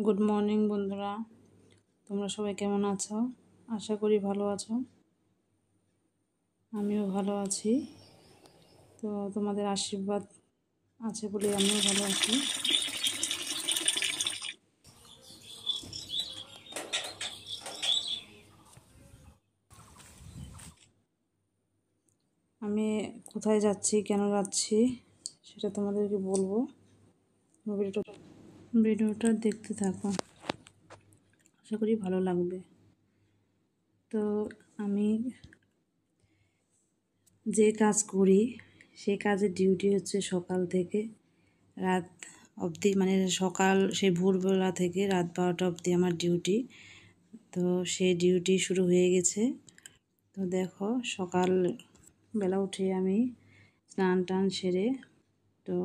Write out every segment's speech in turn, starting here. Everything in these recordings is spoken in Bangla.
গুড মর্নিং বন্ধুরা, তোমরা সবাই কেমন আছো? আশা করি ভালো আছো। আমিও ভালো আছি। তো তোমাদের আশীর্বাদ আছে বলে আমিও ভালো আছি। আমি কোথায় যাচ্ছি, কেন যাচ্ছি সেটা তোমাদেরকে বলবো। ভিডিওটা দেখতে থাকো, আশা করি ভালো লাগবে। তো আমি যে কাজ করি সেই কাজের ডিউটি হচ্ছে সকাল থেকে রাত অবধি, মানে সকাল সেই ভোরবেলা থেকে রাত 12টা অবধি আমার ডিউটি। তো সেই ডিউটি শুরু হয়ে গেছে। তো দেখো, সকালবেলা উঠে আমি স্নান টান সেরে, তো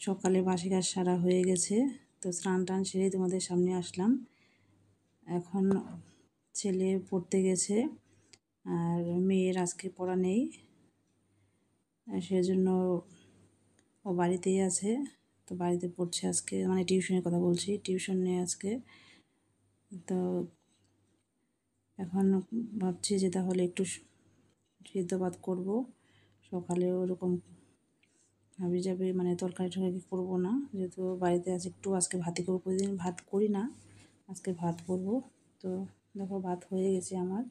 সকালে বাসি কাজ সারা হয়ে গেছে। তো স্নান টান সেরে তোমাদের সামনে আসলাম। এখন ছেলে পড়তে গেছে আর মেয়ের আজকে পড়া নেই, সেজন্য ও বাড়িতেই আছে। তো বাড়িতে পড়ছে আজকে, মানে টিউশনের কথা বলছি, টিউশন নেই আজকে। তো এখন ভাবছি যে তাহলে একটু সিদ্ধ ভাত করবো। সকালে ওরকম হাবি যাবে, মানে তরকারি টরকারি করবো না, যেহেতু বাড়িতে আছে। একটু আজকে ভাতই করবো, প্রতিদিন ভাত করি না, আজকে ভাত করবো। তো দেখো ভাত হয়ে গেছে আমার।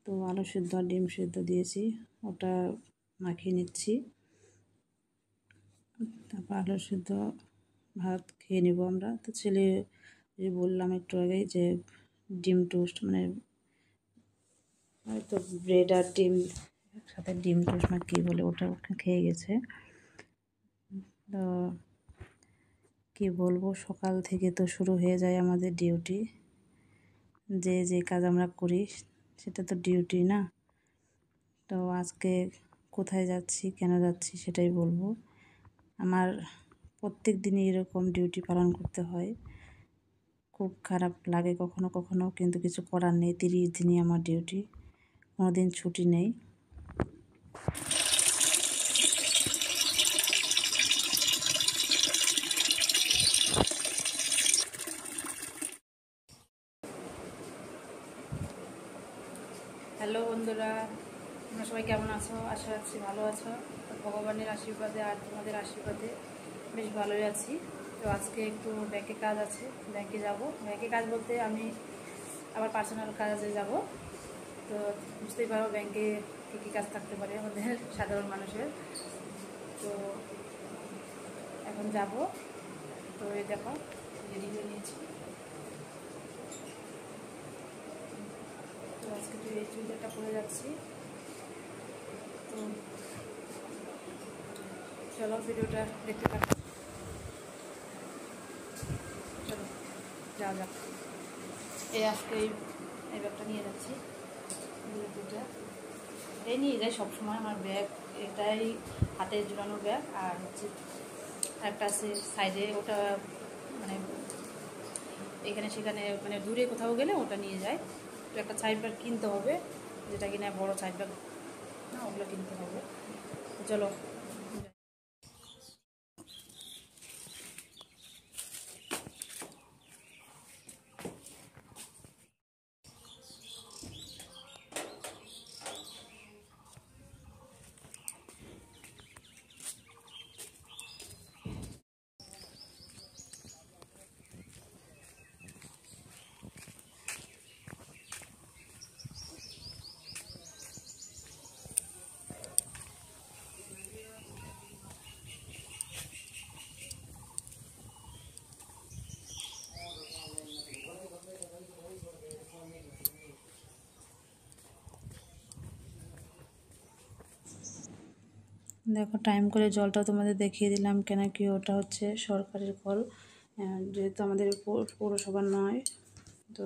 তো আলু সেদ্ধ আর ডিম সেদ্ধ দিয়েছি, ওটা মাখিয়ে নিচ্ছি। তারপর আলু সেদ্ধ ভাত খেয়ে নেবো আমরা। তো ছেলে যে বললাম একটু আগে যে ডিম টোস্ট, মানে হয়তো ব্রেড আর ডিম একসাথে, ডিম টোস্ট না কী বলে, ওটা খেয়ে গেছে। তো কী বলবো, সকাল থেকে তো শুরু হয়ে যায় আমাদের ডিউটি। যে কাজ আমরা করি সেটা তো ডিউটি না। তো আজকে কোথায় যাচ্ছি, কেন যাচ্ছি সেটাই বলবো। আমার প্রত্যেক দিনই এরকম ডিউটি পালন করতে হয়। খুব খারাপ লাগে কখনো কখনো, কিন্তু কিছু করার নেই। 30 দিনই আমার ডিউটি, কোনো দিন ছুটি নেই। হ্যালো বন্ধুরা, তোমরা সবাই কেমন আছো? আশা রাখছি ভালো আছো। ভগবানের আশীর্বাদে আর তোমাদের আশীর্বাদে বেশ ভালোই আছি। তো আজকে একটু ব্যাংকে কাজ আছে, ব্যাংকে যাব। ব্যাংকে কাজ বলতে আমি আমার পার্সোনাল কাজে যাব। তো বুঝতেই পারো ব্যাংকে কী কী কাজ থাকতে পারে আমাদের সাধারণ মানুষের। তো এখন যাব। তো এই দেখো রেডি হয়ে নিয়েছি। তো আজকে তো এই চুড়িদারটা পরে যাচ্ছি। তো চলো ভিডিওটা দেখতে থাকো, চলো যাওয়া যাক। এই আজকে এই ব্যাগটা নিয়ে যাচ্ছি, দুটা এই নিয়ে যাই সবসময়। আমার ব্যাগ এটাই, হাতে ঝুলানো ব্যাগ। আর হচ্ছে একটা আছে সাইডে, ওটা মানে এখানে সেখানে, মানে দূরে কোথাও গেলে ওটা নিয়ে যায়। তো একটা সাইড ব্যাগ কিনতে হবে, যেটা কিনা বড় সাইড ব্যাগ না, ওগুলো কিনতে হবে। চলো। দেখো টাইম করে জলটা তোমাদের দেখিয়ে দিলাম, কেন কি ওটা হচ্ছে সরকারের কল, যেহেতু আমাদের পৌরসভা নয়। তো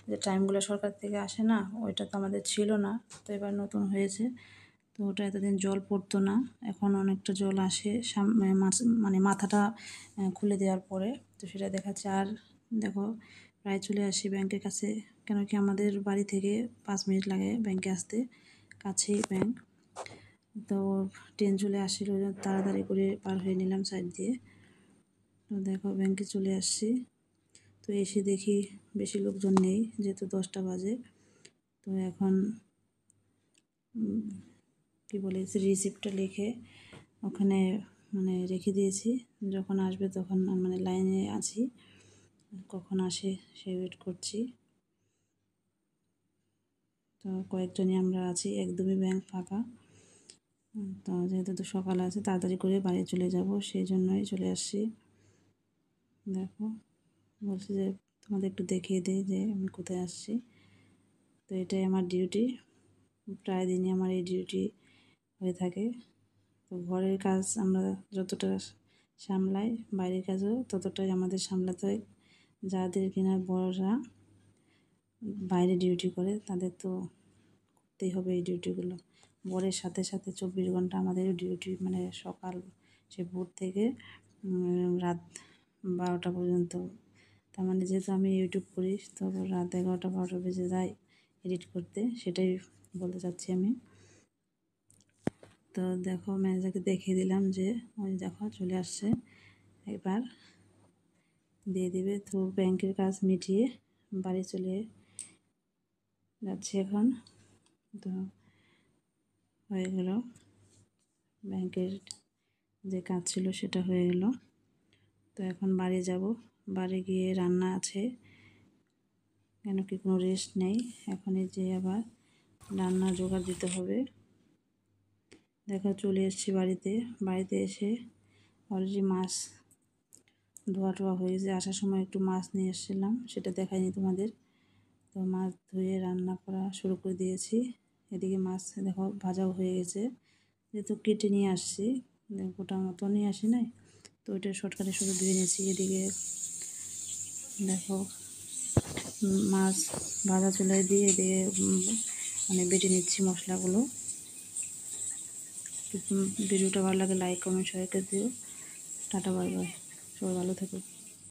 যে টাইমগুলো সরকার থেকে আসে না, ওইটা তো আমাদের ছিল না, তো এবার নতুন হয়েছে। তো ওটা এতদিন জল পড়তো না, এখন অনেকটা জল আসে মানে মাথাটা খুলে দেওয়ার পরে। তো সেটা দেখাচ্ছে। আর দেখো প্রায় চলে আসি ব্যাংকের কাছে, কেন কি আমাদের বাড়ি থেকে 5 মিনিট লাগে ব্যাংকে আসতে, কাছেই ব্যাংক। তো ট্রেন চলে আসছিল, তাড়াতাড়ি করে পার হয়ে নিলাম সাইড দিয়ে। তো দেখো ব্যাংকে চলে আসছি। তো এসে দেখি বেশি লোকজন নেই, যেহেতু 10টা বাজে। তো এখন কি বলে রিসিপ্টটা লিখে ওখানে মানে রেখে দিয়েছি, যখন আসবে তখন মানে লাইনে আছি, কখন আসে সে ওয়েট করছি। তো কয়েকজনই আমরা আছি, একদমই ব্যাংক ফাঁকা। তো যেহেতু তো সকাল আছে, তাড়াতাড়ি করে বাড়ি চলে যাব, সেই জন্যই চলে আসছি। দেখো, বলছি যে তোমাদের একটু দেখিয়ে দিই যে আমি কোথায় আসছি। তো এটাই আমার ডিউটি, প্রায় দিনই আমার এই ডিউটি হয়ে থাকে। তো ঘরের কাজ আমরা যতটা সামলাই, বাইরের কাজও ততটাই আমাদের সামলাতে হয়। যাদের কিনা বড়রা বাইরে ডিউটি করে তাদের তো করতেই হবে এই ডিউটিগুলো। ভোরের সাথে সাথে 24 ঘন্টা আমাদের ডিউটি, মানে সকাল সে ভোর থেকে রাত 12টা পর্যন্ত। তার মানে যেহেতু আমি ইউটিউব করি, তো রাত 11টা-12টা বেজে যায় এডিট করতে, সেটাই বলতে চাচ্ছি আমি। তো দেখো, ম্যানেজারকে দেখিয়ে দিলাম যে ওই দেখো চলে আসছে, এবার দিয়ে দিবে। তো ব্যাংকের কাজ মিটিয়ে বাড়ি চলে যাচ্ছি এখন। তো হয়ে গেল, ব্যাংকের যে কাজ ছিল সেটা হয়ে গেল। তো এখন বাড়ি যাব, বাড়ি গিয়ে রান্না আছে, কেন কি কোনো রেস্ট নেই। এখনই যে আবার রান্না জোগাড় দিতে হবে। দেখো চলে এসেছি বাড়িতে, বাড়িতে এসে অলরেডি মাছ ধোয়া টোয়া হয়ে গেছে। আসার সময় একটু মাছ নিয়ে এসেছিলাম, সেটা দেখাইনি তোমাদের। তো মাছ ধুয়ে রান্না করা শুরু করে দিয়েছি। এদিকে মাছ দেখো ভাজাও হয়ে গেছে, যেহেতু কেটে নিয়ে আসছি, গোটা মতো নিয়ে আসি নাই, তো ওইটা শর্টকাটে শুধু ধুয়ে নিয়েছি। এদিকে দেখো মাছ ভাজা চুলায় দিয়ে এদিকে মানে বেটে নিচ্ছি মশলাগুলো। ভিডিওটা ভালো লাগে লাইক কমেন্ট শেয়ার করে দিও। টাটা বাই বাই, সবাই ভালো থেকো।